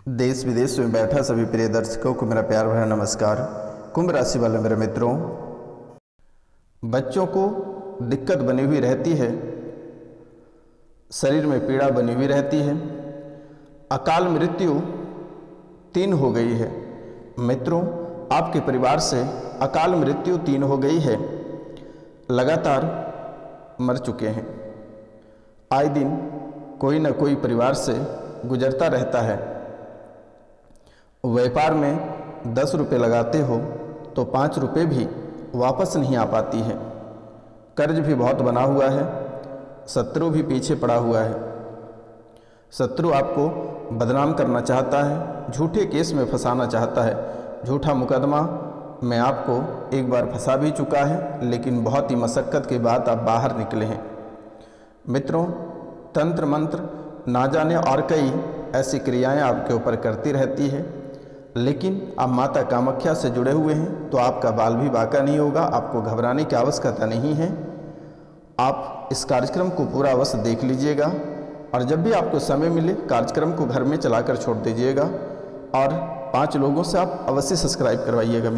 देश विदेश में बैठा सभी प्रिय दर्शकों को मेरा प्यार भरा नमस्कार। कुंभ राशि वाले मेरे मित्रों, बच्चों को दिक्कत बनी हुई रहती है, शरीर में पीड़ा बनी हुई रहती है, अकाल मृत्यु 3 हो गई है। मित्रों, आपके परिवार से अकाल मृत्यु 3 हो गई है, लगातार मर चुके हैं। आए दिन कोई न कोई परिवार से गुजरता रहता है। व्यापार में 10 रुपये लगाते हो तो 5 रुपये भी वापस नहीं आ पाती है। कर्ज भी बहुत बना हुआ है, शत्रु भी पीछे पड़ा हुआ है। शत्रु आपको बदनाम करना चाहता है, झूठे केस में फंसाना चाहता है। झूठा मुकदमा में आपको एक बार फंसा भी चुका है, लेकिन बहुत ही मशक्क़त के बाद आप बाहर निकले हैं। मित्रों, तंत्र मंत्र ना जाने और कई ऐसी क्रियाएं आपके ऊपर करती रहती है, लेकिन आप माता कामाख्या से जुड़े हुए हैं तो आपका बाल भी बांका नहीं होगा। आपको घबराने की आवश्यकता नहीं है। आप इस कार्यक्रम को पूरा अवश्य देख लीजिएगा और जब भी आपको समय मिले कार्यक्रम को घर में चलाकर छोड़ दीजिएगा और 5 लोगों से आप अवश्य सब्सक्राइब करवाइएगा।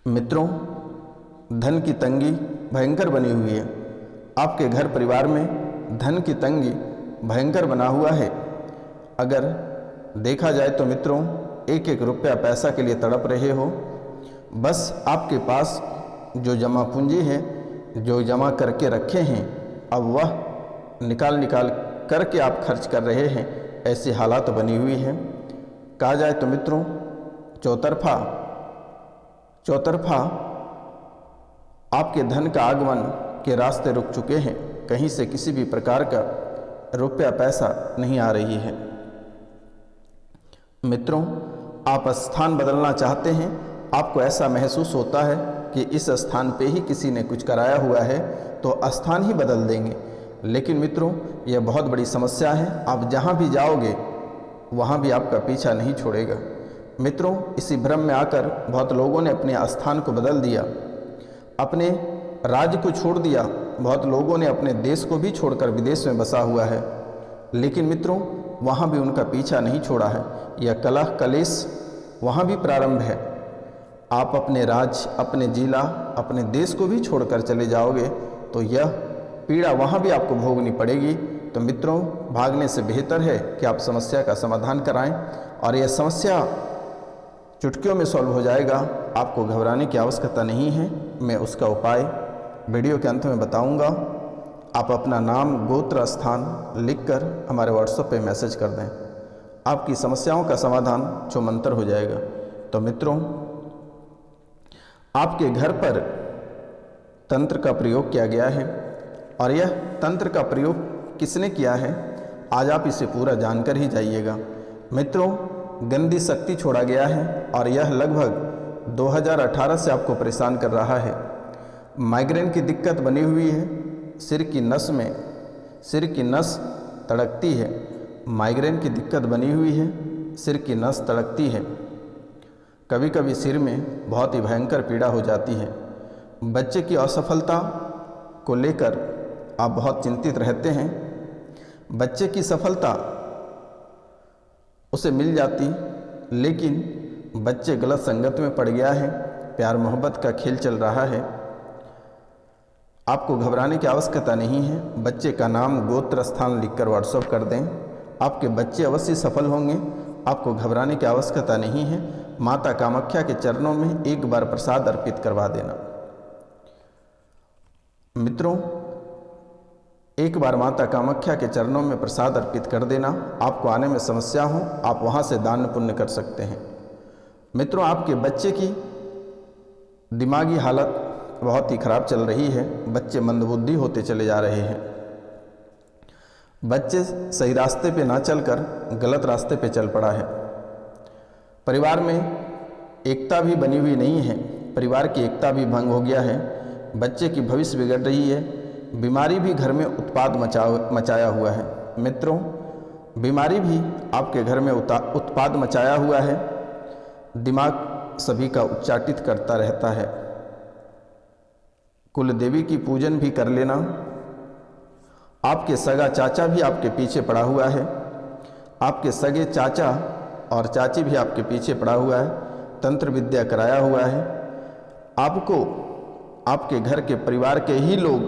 मित्रों, धन की तंगी भयंकर बनी हुई है। आपके घर परिवार में धन की तंगी भयंकर बना हुआ है। अगर देखा जाए तो मित्रों, एक एक रुपया पैसा के लिए तड़प रहे हो। बस आपके पास जो जमा पूंजी है, जो जमा करके रखे हैं, अब वह निकाल करके आप खर्च कर रहे हैं। ऐसी हालात बनी हुई है। कहा जाए तो मित्रों, चौतरफा आपके धन का आगमन के रास्ते रुक चुके हैं। कहीं से किसी भी प्रकार का रुपया पैसा नहीं आ रही है। मित्रों, आप स्थान बदलना चाहते हैं, आपको ऐसा महसूस होता है कि इस स्थान पे ही किसी ने कुछ कराया हुआ है तो स्थान ही बदल देंगे। लेकिन मित्रों, यह बहुत बड़ी समस्या है। आप जहाँ भी जाओगे वहाँ भी आपका पीछा नहीं छोड़ेगा। मित्रों, इसी भ्रम में आकर बहुत लोगों ने अपने स्थान को बदल दिया, अपने राज्य को छोड़ दिया। बहुत लोगों ने अपने देश को भी छोड़कर विदेश में बसा हुआ है, लेकिन मित्रों वहाँ भी उनका पीछा नहीं छोड़ा है। यह कलह कलेश वहाँ भी प्रारंभ है। आप अपने राज्य, अपने जिला, अपने देश को भी छोड़कर चले जाओगे तो यह पीड़ा वहाँ भी आपको भोगनी पड़ेगी। तो मित्रों, भागने से बेहतर है कि आप समस्या का समाधान कराएं और यह समस्या चुटकियों में सॉल्व हो जाएगा। आपको घबराने की आवश्यकता नहीं है। मैं उसका उपाय वीडियो के अंत में बताऊंगा। आप अपना नाम, गोत्र, स्थान लिखकर हमारे व्हाट्सएप पे मैसेज कर दें। आपकी समस्याओं का समाधान छूमंतर हो जाएगा। तो मित्रों, आपके घर पर तंत्र का प्रयोग किया गया है और यह तंत्र का प्रयोग किसने किया है, आज आप इसे पूरा जानकर ही जाइएगा। मित्रों, गंदी शक्ति छोड़ा गया है और यह लगभग 2018 से आपको परेशान कर रहा है। माइग्रेन की दिक्कत बनी हुई है, सिर की नस तड़कती है। माइग्रेन की दिक्कत बनी हुई है, सिर की नस तड़कती है। कभी कभी सिर में बहुत ही भयंकर पीड़ा हो जाती है। बच्चे की असफलता को लेकर आप बहुत चिंतित रहते हैं। बच्चे की सफलता उसे मिल जाती, लेकिन बच्चे गलत संगत में पड़ गया है। प्यार मोहब्बत का खेल चल रहा है। आपको घबराने की आवश्यकता नहीं है। बच्चे का नाम, गोत्र, स्थान लिखकर व्हाट्सएप कर दें। आपके बच्चे अवश्य सफल होंगे। आपको घबराने की आवश्यकता नहीं है। माता कामाख्या के चरणों में एक बार प्रसाद अर्पित करवा देना। मित्रों, एक बार माता कामाख्या के चरणों में प्रसाद अर्पित कर देना। आपको आने में समस्या हो, आप वहाँ से दान पुण्य कर सकते हैं। मित्रों, आपके बच्चे की दिमागी हालत बहुत ही खराब चल रही है। बच्चे मंदबुद्धि होते चले जा रहे हैं। बच्चे सही रास्ते पे ना चलकर गलत रास्ते पे चल पड़ा है। परिवार में एकता भी बनी हुई नहीं है। परिवार की एकता भी भंग हो गया है। बच्चे की भविष्य बिगड़ रही है। बीमारी भी घर में उत्पाद मचाया हुआ है। मित्रों, बीमारी भी आपके घर में उत्पाद मचाया हुआ है। दिमाग सभी का उच्चाटित करता रहता है। कुल देवी की पूजन भी कर लेना। आपके सगा चाचा भी आपके पीछे पड़ा हुआ है। आपके सगे चाचा और चाची भी आपके पीछे पड़ा हुआ है, तंत्र विद्या कराया हुआ है। आपको आपके घर के परिवार के ही लोग,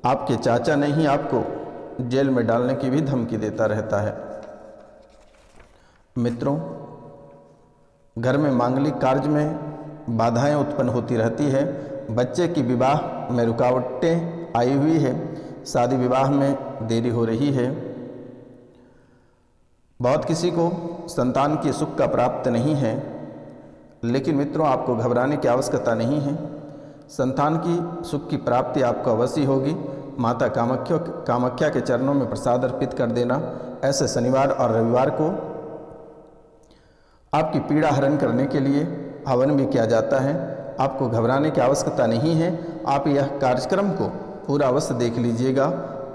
आपके चाचा ने ही आपको जेल में डालने की भी धमकी देता रहता है। मित्रों, घर में मांगलिक कार्य में बाधाएं उत्पन्न होती रहती है। बच्चे की विवाह में रुकावटें आई हुई है, शादी विवाह में देरी हो रही है। बहुत किसी को संतान की सुख का प्राप्त नहीं है, लेकिन मित्रों आपको घबराने की आवश्यकता नहीं है। संतान की सुख की प्राप्ति आपको अवश्य होगी। माता कामाख्या के चरणों में प्रसाद अर्पित कर देना। ऐसे शनिवार और रविवार को आपकी पीड़ा हरण करने के लिए हवन भी किया जाता है। आपको घबराने की आवश्यकता नहीं है। आप यह कार्यक्रम को पूरा अवश्य देख लीजिएगा,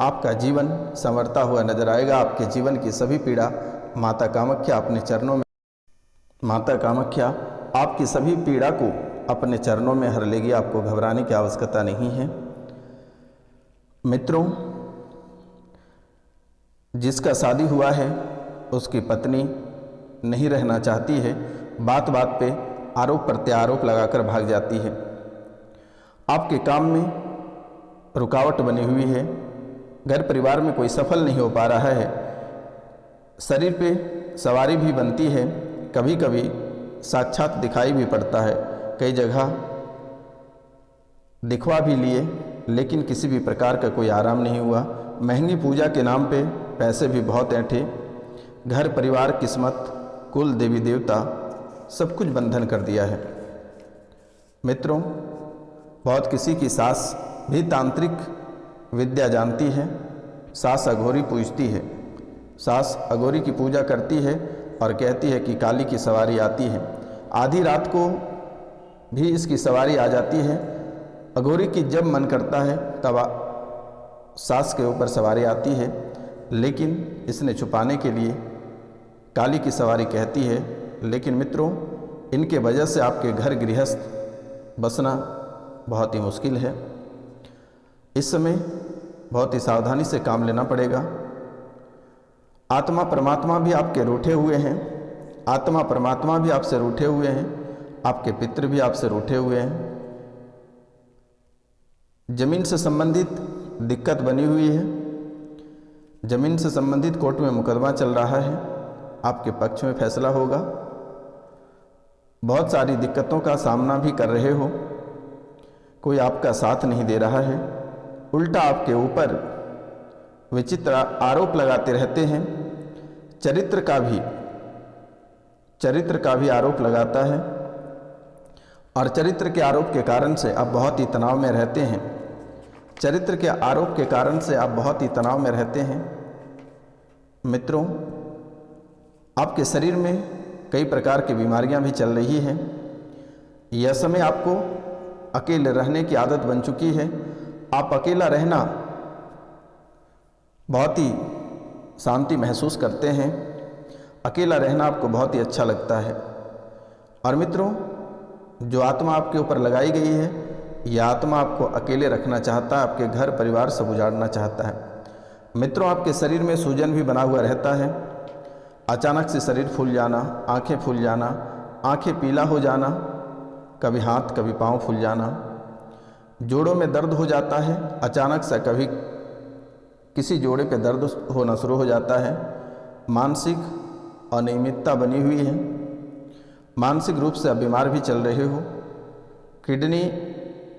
आपका जीवन संवरता हुआ नजर आएगा। आपके जीवन की सभी पीड़ा माता कामाख्या अपने चरणों में, माता कामाख्या आपकी सभी पीड़ा को अपने चरणों में हर लेगी। आपको घबराने की आवश्यकता नहीं है। मित्रों, जिसका शादी हुआ है उसकी पत्नी नहीं रहना चाहती है, बात बात पे आरोप प्रत्यारोप लगाकर भाग जाती है। आपके काम में रुकावट बनी हुई है, घर परिवार में कोई सफल नहीं हो पा रहा है, शरीर पे सवारी भी बनती है, कभी कभी साक्षात दिखाई भी पड़ता है। कई जगह दिखवा भी लिए, लेकिन किसी भी प्रकार का कोई आराम नहीं हुआ। महंगी पूजा के नाम पे पैसे भी बहुत ऐंठे। घर परिवार, किस्मत, कुल, देवी देवता सब कुछ बंधन कर दिया है। मित्रों, बहुत किसी की सास भी तांत्रिक विद्या जानती है। सास अघोरी पूजती है, सास अघोरी की पूजा करती है और कहती है कि काली की सवारी आती है। आधी रात को भी इसकी सवारी आ जाती है। अघोरी की जब मन करता है तब सास के ऊपर सवारी आती है, लेकिन इसने छुपाने के लिए काली की सवारी कहती है। लेकिन मित्रों, इनके वजह से आपके घर गृहस्थ बसना बहुत ही मुश्किल है। इस समय बहुत ही सावधानी से काम लेना पड़ेगा। आत्मा परमात्मा भी आपके रूठे हुए हैं, आत्मा परमात्मा भी आपसे रूठे हुए हैं, आपके पितृ भी आपसे रूठे हुए हैं। जमीन से संबंधित दिक्कत बनी हुई है, जमीन से संबंधित कोर्ट में मुकदमा चल रहा है, आपके पक्ष में फैसला होगा। बहुत सारी दिक्कतों का सामना भी कर रहे हो, कोई आपका साथ नहीं दे रहा है, उल्टा आपके ऊपर विचित्र आरोप लगाते रहते हैं। चरित्र का भी आरोप लगाता है और चरित्र के आरोप के कारण से आप बहुत ही तनाव में रहते हैं। चरित्र के आरोप के कारण से आप बहुत ही तनाव में रहते हैं। मित्रों, आपके शरीर में कई प्रकार की बीमारियां भी चल रही हैं। यह समय आपको अकेले रहने की आदत बन चुकी है। आप अकेला रहना बहुत ही शांति महसूस करते हैं, अकेला रहना आपको बहुत ही अच्छा लगता है। और मित्रों, जो आत्मा आपके ऊपर लगाई गई है, यह आत्मा आपको अकेले रखना चाहता है, आपके घर परिवार सब उजाड़ना चाहता है। मित्रों, आपके शरीर में सूजन भी बना हुआ रहता है। अचानक से शरीर फूल जाना, आंखें फूल जाना, आंखें पीला हो जाना, कभी हाथ कभी पाँव फूल जाना, जोड़ों में दर्द हो जाता है। अचानक से कभी किसी जोड़े पे दर्द होना शुरू हो जाता है। मानसिक अनियमितता बनी हुई है, मानसिक रूप से आप बीमार भी चल रहे हो। किडनी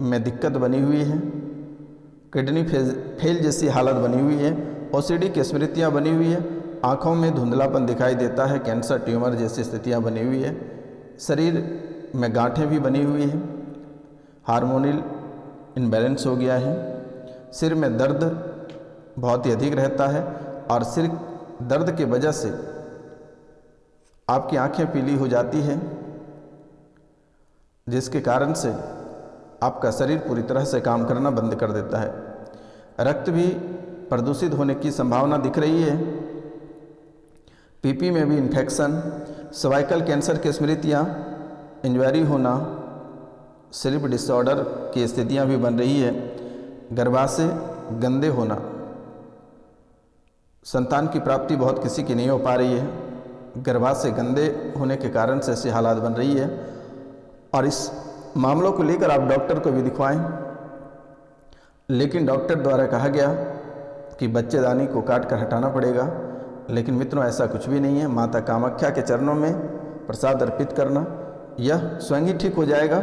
में दिक्कत बनी हुई है, किडनी फेल जैसी हालत बनी हुई है। ओसीडी की स्मृतियाँ बनी हुई है, आँखों में धुंधलापन दिखाई देता है, कैंसर ट्यूमर जैसी स्थितियाँ बनी हुई है। शरीर में गांठें भी बनी हुई हैं, हार्मोनल इनबैलेंस हो गया है। सिर में दर्द बहुत ही अधिक रहता है और सिर दर्द के वजह से आपकी आंखें पीली हो जाती है, जिसके कारण से आपका शरीर पूरी तरह से काम करना बंद कर देता है। रक्त भी प्रदूषित होने की संभावना दिख रही है। पीपी में भी इन्फेक्शन, सर्वाइकल कैंसर की स्मृतियाँ, इंजरी होना, स्लीप डिसऑर्डर की स्थितियाँ भी बन रही है। गर्भाशय गंदे होना, संतान की प्राप्ति बहुत किसी की नहीं हो पा रही है, गर्भाशय गंदे होने के कारण से ऐसी हालात बन रही है, और इस मामलों को लेकर आप डॉक्टर को भी दिखवाएं, लेकिन डॉक्टर द्वारा कहा गया कि बच्चेदानी को काट कर हटाना पड़ेगा। लेकिन मित्रों, ऐसा कुछ भी नहीं है। माता कामाख्या के चरणों में प्रसाद अर्पित करना, यह स्वयं ही ठीक हो जाएगा।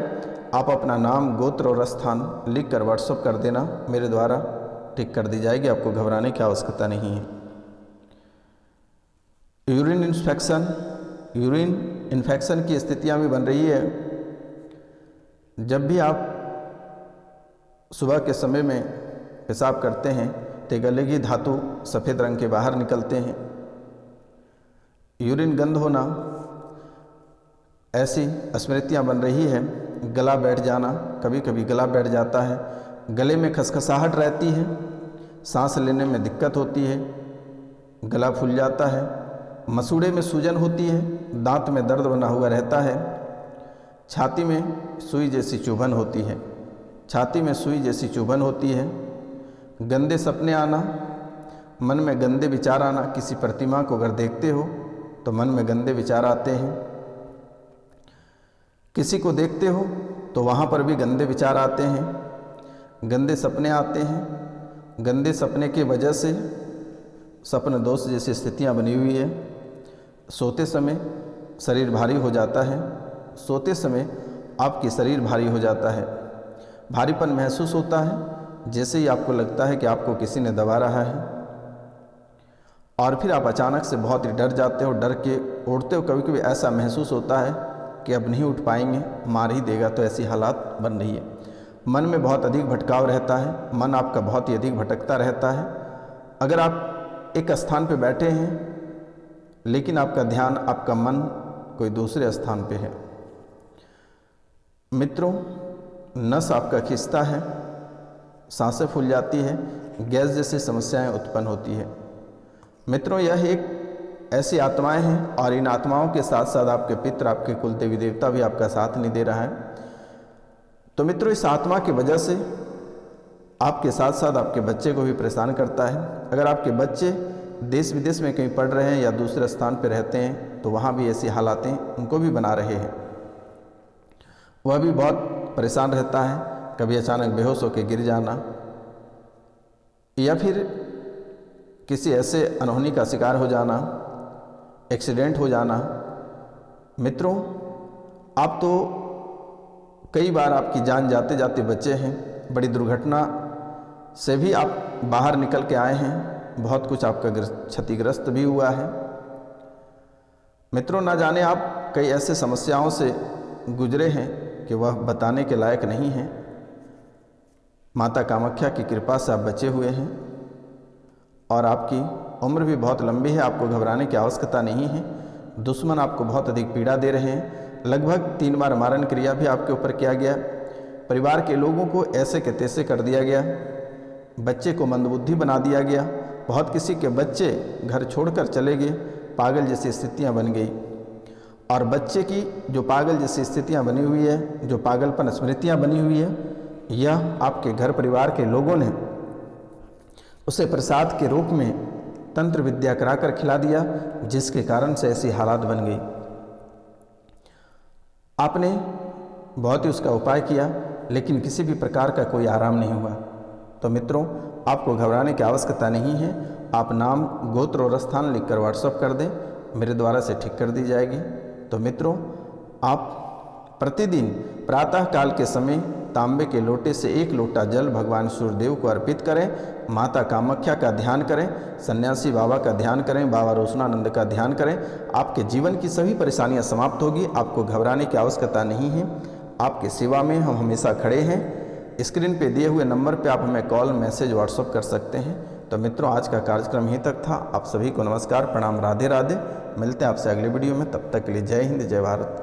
आप अपना नाम, गोत्र और स्थान लिख कर व्हाट्सअप कर देना, मेरे द्वारा ठीक कर दी जाएगी, आपको घबराने की आवश्यकता नहीं है। यूरिन इन्फेक्शन की स्थितियां भी बन रही है। जब भी आप सुबह के समय में पेशाब करते हैं तो गले की धातु सफ़ेद रंग के बाहर निकलते हैं। यूरिन गंद होना, ऐसी स्मृतियाँ बन रही है। गला बैठ जाना, कभी कभी गला बैठ जाता है, गले में खसखसाहट रहती है, सांस लेने में दिक्कत होती है, गला फूल जाता है, मसूड़े में सूजन होती है, दांत में दर्द बना हुआ रहता है, छाती में सुई जैसी चुभन होती है, गंदे सपने आना, मन में गंदे विचार आना। किसी प्रतिमा को अगर देखते हो तो मन में गंदे विचार आते हैं, किसी को देखते हो तो वहाँ पर भी गंदे विचार आते हैं, गंदे सपने आते हैं। गंदे सपने की वजह से सपन दोष जैसी स्थितियाँ बनी हुई है। सोते समय शरीर भारी हो जाता है, सोते समय आपकी शरीर भारी हो जाता है, भारीपन महसूस होता है, जैसे ही आपको लगता है कि आपको किसी ने दबा रहा है, और फिर आप अचानक से बहुत ही डर जाते हो, डर के उठते हो। कभी कभी ऐसा महसूस होता है कि अब नहीं उठ पाएंगे, मार ही देगा, तो ऐसी हालात बन रही है। मन में बहुत अधिक भटकाव रहता है, मन आपका बहुत ही अधिक भटकता रहता है। अगर आप एक स्थान पर बैठे हैं लेकिन आपका ध्यान, आपका मन कोई दूसरे स्थान पे है। मित्रों, नस आपका खिंचता है, सांसें फूल जाती है, गैस जैसी समस्याएं उत्पन्न होती है। मित्रों, यह एक ऐसी आत्माएं हैं, और इन आत्माओं के साथ साथ आपके पितृ, आपके कुल देवी देवता भी आपका साथ नहीं दे रहा है। तो मित्रों, इस आत्मा की वजह से आपके साथ साथ आपके बच्चे को भी परेशान करता है। अगर आपके बच्चे देश विदेश में कहीं पढ़ रहे हैं या दूसरे स्थान पर रहते हैं तो वहाँ भी ऐसी हालातें उनको भी बना रहे हैं। वह भी बहुत परेशान रहता है, कभी अचानक बेहोश होकर गिर जाना, या फिर किसी ऐसे अनहोनी का शिकार हो जाना, एक्सीडेंट हो जाना। मित्रों, आप तो कई बार आपकी जान जाते जाते बचे हैं, बड़ी दुर्घटना से भी आप बाहर निकल के आए हैं, बहुत कुछ आपका क्षतिग्रस्त भी हुआ है। मित्रों, ना जाने आप कई ऐसे समस्याओं से गुजरे हैं कि वह बताने के लायक नहीं हैं। माता कामाख्या की कृपा से आप बचे हुए हैं, और आपकी उम्र भी बहुत लंबी है, आपको घबराने की आवश्यकता नहीं है। दुश्मन आपको बहुत अधिक पीड़ा दे रहे हैं, लगभग 3 बार मारण क्रिया भी आपके ऊपर किया गया, परिवार के लोगों को ऐसे के तैसे कर दिया गया, बच्चे को मंदबुद्धि बना दिया गया, बहुत किसी के बच्चे घर छोड़कर चले गए, पागल जैसी स्थितियां बन गई। और बच्चे की जो पागल जैसी स्थितियां बनी हुई है, जो पागलपन स्मृतियां बनी हुई है, यह आपके घर परिवार के लोगों ने उसे प्रसाद के रूप में तंत्र विद्या कराकर खिला दिया, जिसके कारण से ऐसी हालात बन गई। आपने बहुत ही उसका उपाय किया, लेकिन किसी भी प्रकार का कोई आराम नहीं हुआ। तो मित्रों, आपको घबराने की आवश्यकता नहीं है। आप नाम, गोत्र और स्थान लिखकर व्हाट्सएप कर दें, मेरे द्वारा से ठीक कर दी जाएगी। तो मित्रों, आप प्रतिदिन प्रातः काल के समय तांबे के लोटे से 1 लोटा जल भगवान सूर्यदेव को अर्पित करें, माता कामाख्या का ध्यान करें, सन्यासी बाबा का ध्यान करें, बाबा रोशनानंद का ध्यान करें। आपके जीवन की सभी परेशानियां समाप्त होगी। आपको घबराने की आवश्यकता नहीं है। आपकी सेवा में हम हमेशा खड़े हैं। स्क्रीन पे दिए हुए नंबर पे आप हमें कॉल, मैसेज, व्हाट्सअप कर सकते हैं। तो मित्रों, आज का कार्यक्रम यहीं तक था। आप सभी को नमस्कार, प्रणाम, राधे राधे। मिलते हैं आपसे अगले वीडियो में। तब तक के लिए जय हिंद, जय भारत।